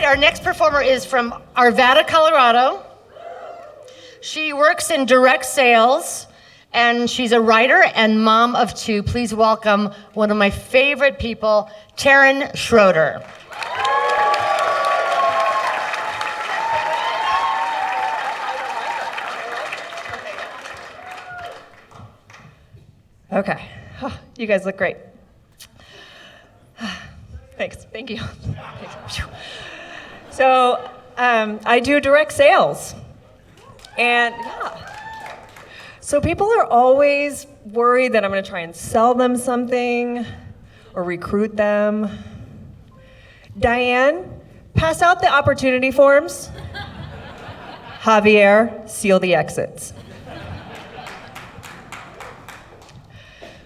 Our next performer is from Arvada, Colorado. She works in direct sales, and she's a writer and mom of two. Please welcome one of my favorite people, Taryn Schroeder. Okay, you guys look great. Thanks, thank you. So I do direct sales, and so people are always worried that I'm gonna try and sell them something or recruit them. Diane, pass out the opportunity forms. Javier, seal the exits.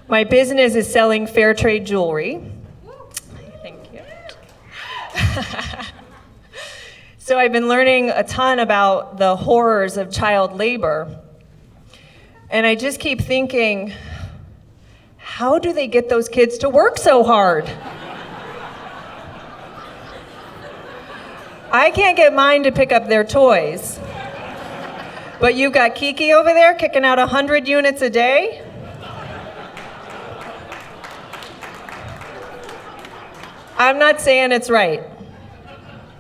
My business is selling fair trade jewelry. Thank you. So I've been learning a ton about the horrors of child labor. And I just keep thinking, how do they get those kids to work so hard? I can't get mine to pick up their toys. But you've got Kiki over there kicking out 100 units a day? I'm not saying it's right,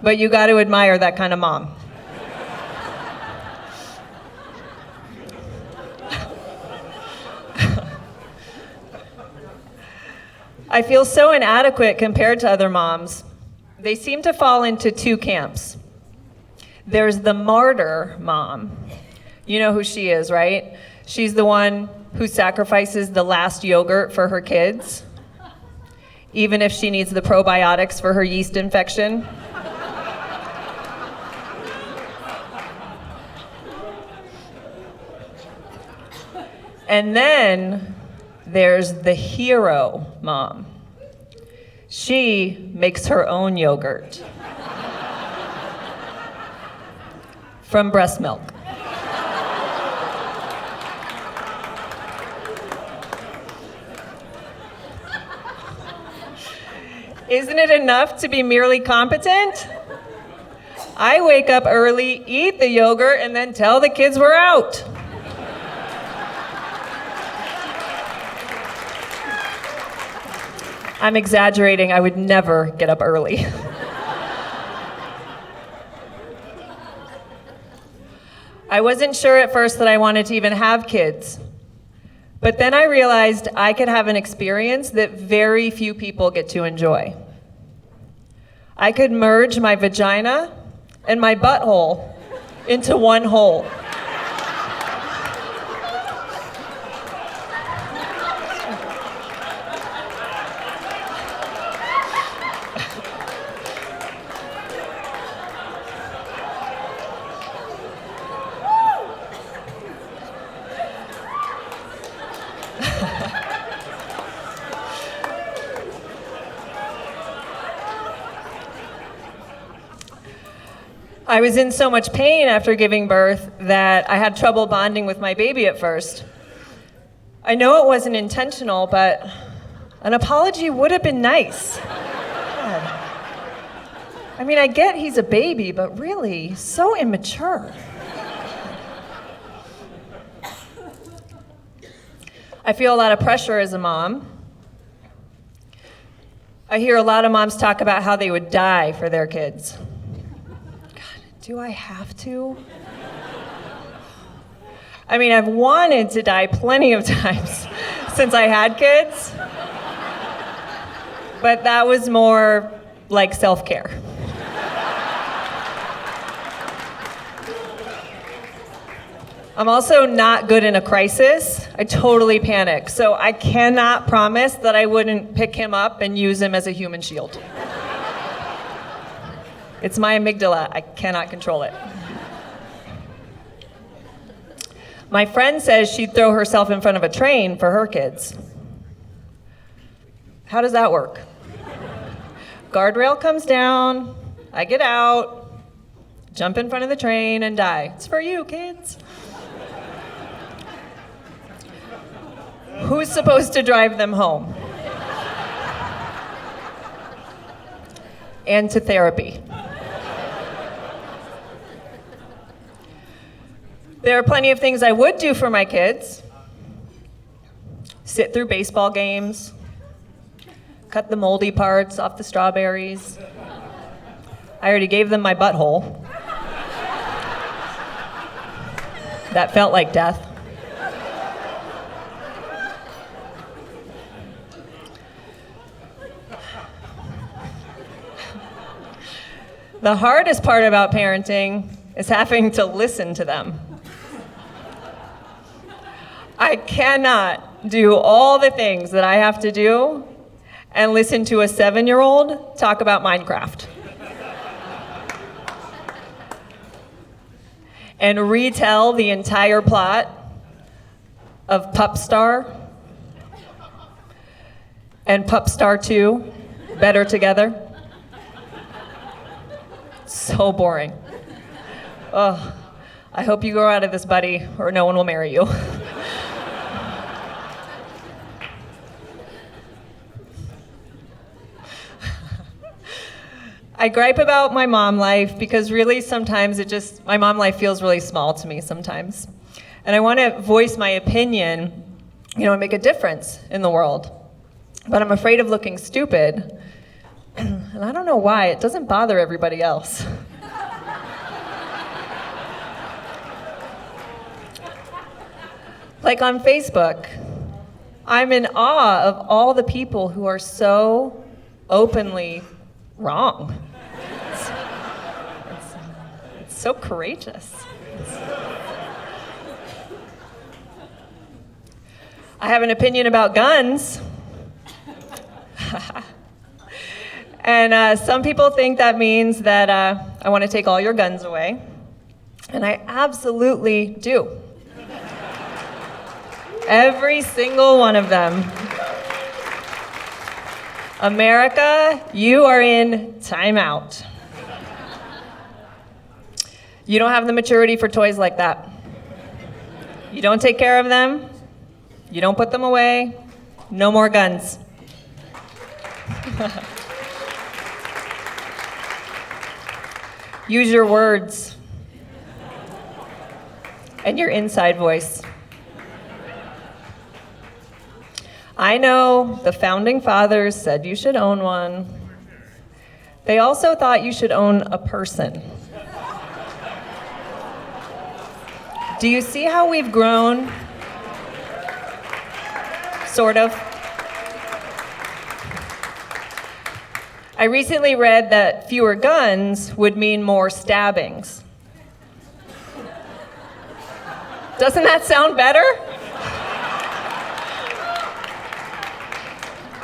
but you got to admire that kind of mom. I feel so inadequate compared to other moms. They seem to fall into two camps. There's the martyr mom. You know who she is, right? She's the one who sacrifices the last yogurt for her kids, even if she needs the probiotics for her yeast infection. And then there's the hero mom. She makes her own yogurt from breast milk. Isn't it enough to be merely competent? I wake up early, eat the yogurt, and then tell the kids we're out. I'm exaggerating, I would never get up early. I wasn't sure at first that I wanted to even have kids. But then I realized I could have an experience that very few people get to enjoy. I could merge my vagina and my butthole into one whole. I was in so much pain after giving birth that I had trouble bonding with my baby at first. I know it wasn't intentional, but an apology would have been nice. God. I mean, I get he's a baby, but really, so immature. I feel a lot of pressure as a mom. I hear a lot of moms talk about how they would die for their kids. Do I have to? I mean, I've wanted to die plenty of times since I had kids, but that was more like self-care. I'm also not good in a crisis. I totally panic, so I cannot promise that I wouldn't pick him up and use him as a human shield. It's my amygdala, I cannot control it. My friend says she'd throw herself in front of a train for her kids. How does that work? Guardrail comes down, I get out, jump in front of the train and die. It's for you, kids. Who's supposed to drive them home? And to therapy. There are plenty of things I would do for my kids. Sit through baseball games, cut the moldy parts off the strawberries. I already gave them my butthole. That felt like death. The hardest part about parenting is having to listen to them. I cannot do all the things that I have to do and listen to a 7-year-old talk about Minecraft. And retell the entire plot of Pup Star and Pup Star 2, Better Together. So boring. Ugh. I hope you grow out of this, buddy, or no one will marry you. I gripe about my mom life because really sometimes my mom life feels really small to me sometimes. And I want to voice my opinion, and make a difference in the world. But I'm afraid of looking stupid. And I don't know why, it doesn't bother everybody else. Like on Facebook, I'm in awe of all the people who are so openly wrong. It's so courageous. I have an opinion about guns. And some people think that means that I want to take all your guns away. And I absolutely do. Every single one of them. America, you are in timeout. You don't have the maturity for toys like that. You don't take care of them. You don't put them away. No more guns. Use your words and your inside voice. I know the founding fathers said you should own one. They also thought you should own a person. Do you see how we've grown? Sort of. I recently read that fewer guns would mean more stabbings. Doesn't that sound better?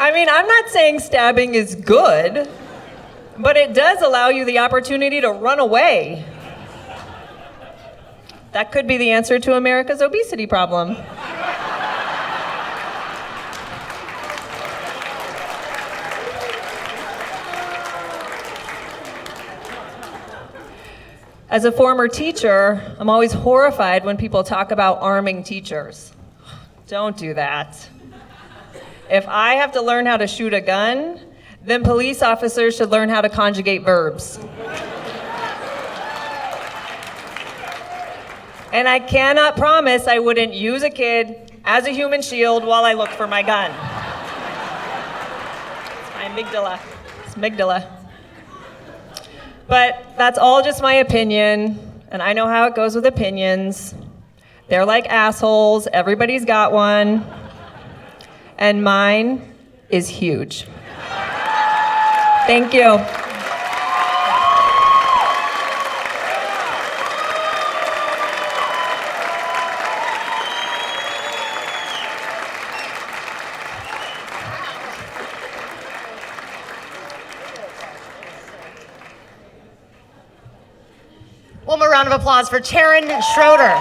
I mean, I'm not saying stabbing is good, but it does allow you the opportunity to run away. That could be the answer to America's obesity problem. As a former teacher, I'm always horrified when people talk about arming teachers. Don't do that. If I have to learn how to shoot a gun, then police officers should learn how to conjugate verbs. And I cannot promise I wouldn't use a kid as a human shield while I look for my gun. It's my amygdala. It's amygdala. But that's all just my opinion, and I know how it goes with opinions. They're like assholes, everybody's got one, and mine is huge. Thank you. One more round of applause for Taryn Schroeder.